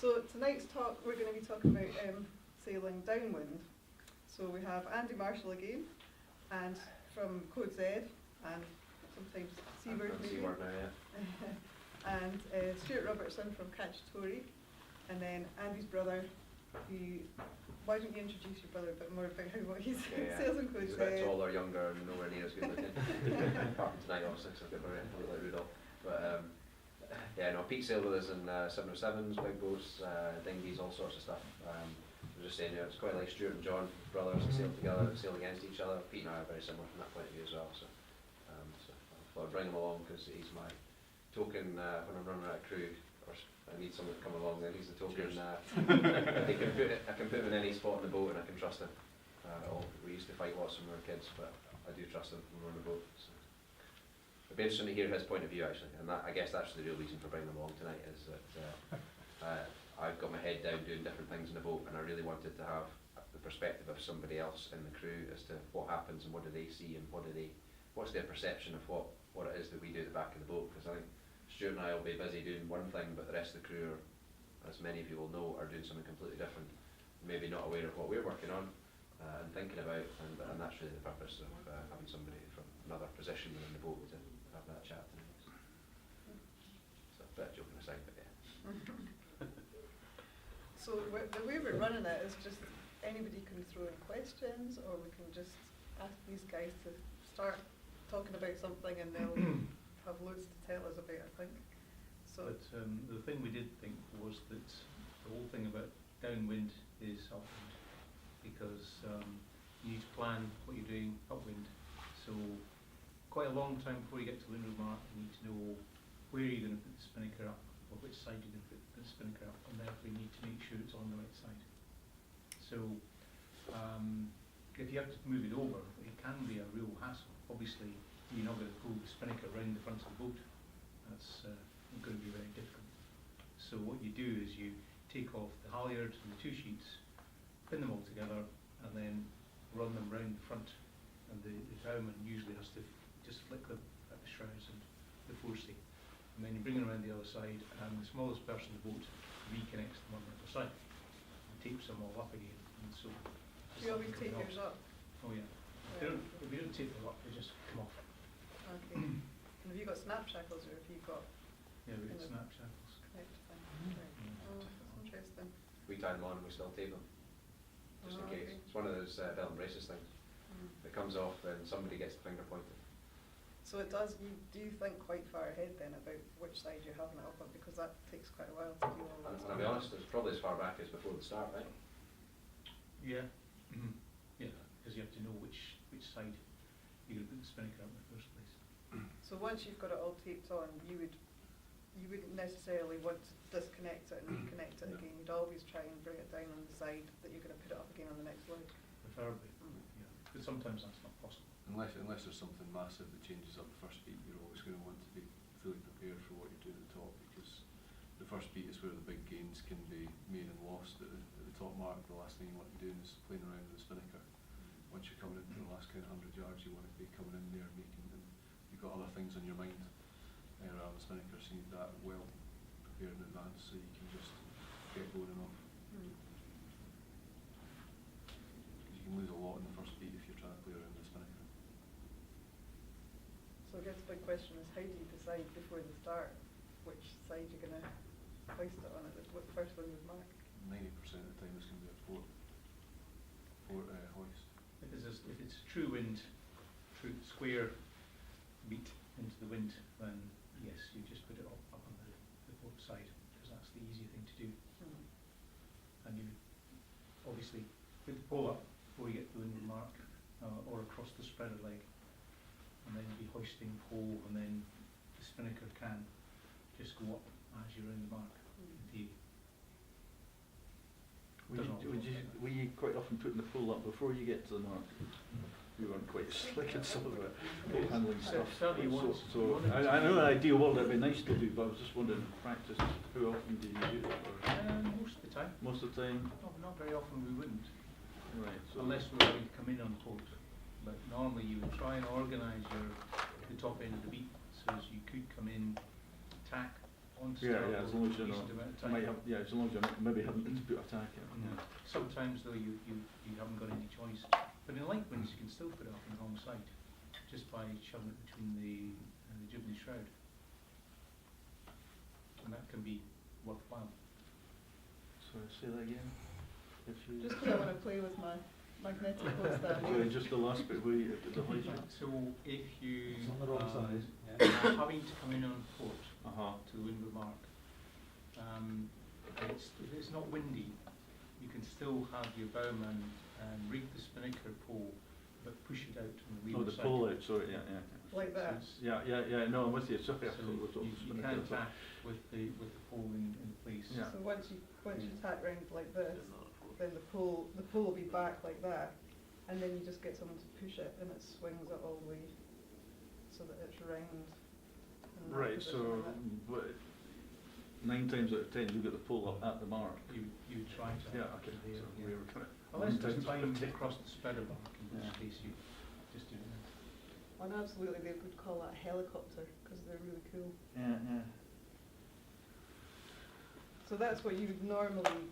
So tonight's talk, we're going to be talking about sailing downwind. So we have Andy Marshall again, and from Code Z, and sometimes Seaward maybe. Seaward now, yeah. And Stuart Robertson from Cacciatore, and then Andy's brother, who, why don't you introduce your brother a bit more about what he's sails in Code Z. He's a bit taller, younger, and nowhere near as good looking. Apart from tonight, obviously, because I've got a look like Rudolph. But yeah, no, Pete sailed with us in 707s, big boats, dinghies, all sorts of stuff. I was just saying, it's quite like Stuart and John, brothers, that sail together, sail against each other. Pete and I are very similar from that point of view as well. So I thought I'd bring him along because he's my token when I'm running out of crew, or I need someone to come along, then he's the token. I can put him in any spot on the boat and I can trust him. We used to fight lots when we were kids, but I do trust him when we're on the boat. So. It'd be interesting to hear his point of view actually, and I guess that's the real reason for bringing him along tonight, is that I've got my head down doing different things in the boat, and I really wanted to have the perspective of somebody else in the crew as to what happens and what do they see and what's their perception of what it is that we do at the back of the boat. Because I think Stuart and I will be busy doing one thing, but the rest of the crew, as many of you will know, are doing something completely different, maybe not aware of what we're working on and thinking about, and that's really the purpose of having somebody from another position within the boat to have that chat tonight. So a bit of joking aside, but yeah. So the way we're running it is just anybody can throw in questions, or we can just ask these guys to start talking about something and they'll have loads to tell us about, I think. So but the thing we did think was that the whole thing about downwind is upwind, because you need to plan what you're doing upwind. So quite a long time before you get to windward mark, you need to know where you're going to put the spinnaker up, or which side you're going to put the spinnaker up, and therefore you need to make sure it's on the right side. So if you have to move it over, it can be a real hassle. Obviously, you're not going to pull the spinnaker around the front of the boat. That's going to be very difficult. So what you do is you take off the halyard and the two sheets, pin them all together, and then run them round the front. And the bowman usually has to just flick them at the shrouds and the forestay. And then you bring them around the other side, and the smallest person in the boat reconnects them on the other side and tapes them all up again. And so you always tape yours up? Oh yeah. If you don't tape them up, they just come off. Okay. And have you got snap shackles, or have you got? Yeah, we've got snap shackles. Right. Oh, that's interesting. We tie them on and we still tape them, just in case. Okay. It's one of those belt and braces things. If it comes off, then somebody gets the finger pointed. So it does, you do think quite far ahead then about which side you're having it up on, because that takes quite a while to do all that. And I'll be honest, it's probably as far back as before the start, right? Yeah. Yeah, because you have to know which side you're going to put the spinnaker up in the first place. So once you've got it all taped on, you wouldn't necessarily want to disconnect it and reconnect it again. You'd always try and bring it down on the side that you're going to put it up again on the next leg. Preferably, yeah. But sometimes that's not possible. Unless there's something massive that changes up the first beat, you're always going to want to be fully prepared for what you're doing at the top, because the first beat is where the big gains can be made and lost. At the top mark, the last thing you want to be doing is playing around with the spinnaker. Once you're coming into the last kind of 100 yards, you want to be coming in there making, and you've got other things on your mind around the spinnaker, so you need that well prepared in advance so you can just get going and off. You can lose a lot in the first beat if you're trying to play around the spinnaker. So I guess the big question is, how do you decide before the start which side you're going to hoist it on at the first windward mark? 90% of the time it's going to be a port hoist. If it's true wind, true square beat into the wind, then yes, you just put it up on the port side, because that's the easier thing to do. And you obviously put the pole up before you get to the windward mark, or across the spreader leg, and then you'll be hoisting pole, and then the spinnaker can just go up as you're in the mark. Were you quite often putting the pole up before you get to the mark? You weren't quite slick at some of the boat handling stuff. So I know in an ideal world it'd be nice to do, but I was just wondering, in practice, how often do you do that? Most of the time. Most of the time? Not very often we wouldn't. Right. So unless we're going to come in on port. But normally you would try and organise the top end of the beat so as you could come in, tack on wants to Yeah, start yeah, as for long a as you're decent not, amount of time. might have, yeah, as long as you're not maybe having to put attack in. Yeah. Sometimes though you haven't got any choice. But in light winds you can still put it up on the wrong side, just by shoving it between the jib and the shroud. And that can be worthwhile. So say that again. If you Just because I want to play with my magnetic boats down Sorry, here. just the last bit where you did the hoist. So if you It's on the wrong side. are having to come in on port to the windward mark, if it's not windy, you can still have your bowman rig the spinnaker pole, but push it out on the Oh, leeward the side. pole out, sorry, yeah, yeah. Like that. Yeah, no, I'm with you, sorry. I So thought it was on the you spinnaker, can I thought- tack with the pole in place. Yeah. So once you tack round like this, then the pole will be back like that, and then you just get someone to push it, and it swings it all the way, so that it's round. in that Right, position so like that. but 9 times out of 10 you get the pole up at the mark. You try to. Yeah, okay. There, So yeah. we were kind of Unless 9 there's times time out of to 10. cross the spreader mark, in which Yeah. case you just do that. And absolutely, they would call that a helicopter because they're really cool. Yeah. So that's what you would normally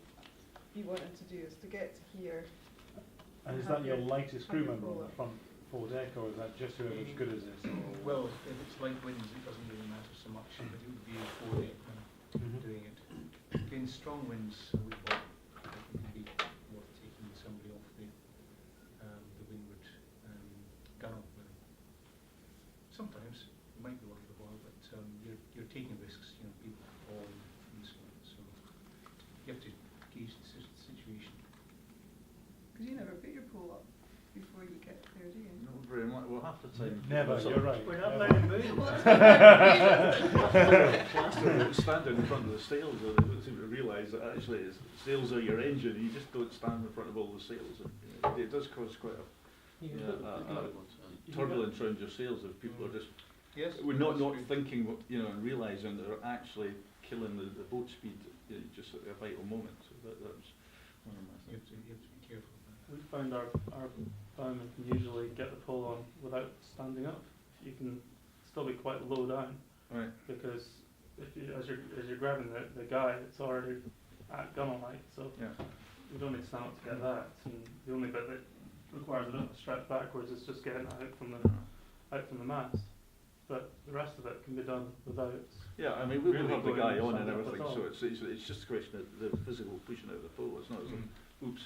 be wanting to do, is to get to here. And is have that your your- lightest have crew your member on pole the up. front foredeck, or is that just whoever's good as this? Well, if it's light winds, it doesn't really matter so much, but it would be a foredeck man doing it. In strong winds, I would want, I think it would be worth taking somebody off the windward gunwale with them. Sometimes it might be worth the while, but you're taking risks, people fall and so on. So you have to gauge the situation. Because you never put your pole up before you get there, do you? Not very much, well half the time. Never, people you're right. We're not never. letting move. Standing in front of the sails, or they don't seem to realise that actually sails are your engine. You just don't stand in front of all the sails. It does cause quite a turbulence around your sails if people are just Yes. we're not that's true. thinking, and realising they're actually killing the boat speed, just at a vital moment. So that was one of my You things. have to be careful of that. We found our bowmen can usually get the pole on without standing up. You can still be quite low down, Right. because if you, as you're grabbing the guy, it's already at gunwale height, so Yeah. you don't need to stand up to get that. And the only bit that requires a bit of a stretch backwards is just getting it out from the mast. But the rest of it can be done without. Yeah, I mean, we'll Really have the going guy on and stand up everything, at so all. it's just a question of the physical pushing out of the pole. It's not as if, Mm. oops,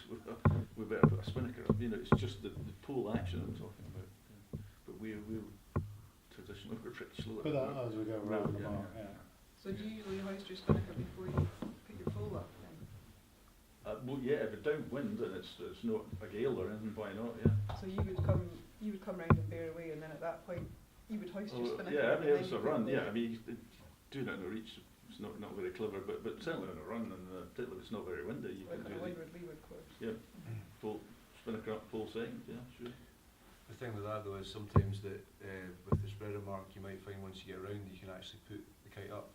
we better put a spinnaker up. It's just the pole action I'm talking about. Yeah. But we're traditionally we're pretty slow. Put that as we go around the Yeah, mark, yeah. yeah. So do you usually hoist your spinnaker before you put your pole up then? Well, yeah, if it's downwind and it's not a gale or anything, why not? Yeah. So you would come round and bear away, and then at that point you would hoist your spinnaker. Yeah, I and mean, then it's you a put run. the- Yeah, I mean, doing it on a reach is not very clever, but certainly on a run, and particularly if it's not very windy, you Like can on a do the windward leeward course. full spinnaker up, full second. Yeah, sure. The thing with that though is sometimes that with the spreader mark you might find once you get around you can actually put the kite up.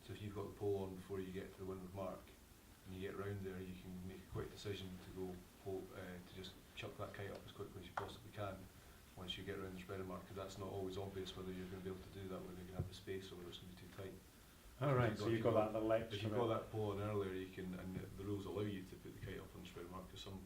So if you've got the pole on before you get to the windward mark and you get round there, you can make a quick decision to go to just chuck that kite up as quickly as you possibly can once you get around the spreader mark, because that's not always obvious whether you're going to be able to do that, whether you're going to have the space or whether it's going to be too tight. All right, so you've got that little If extra you've bit. got that pole on earlier, you can, and the rules allow you to put the kite up on the spreader mark, because some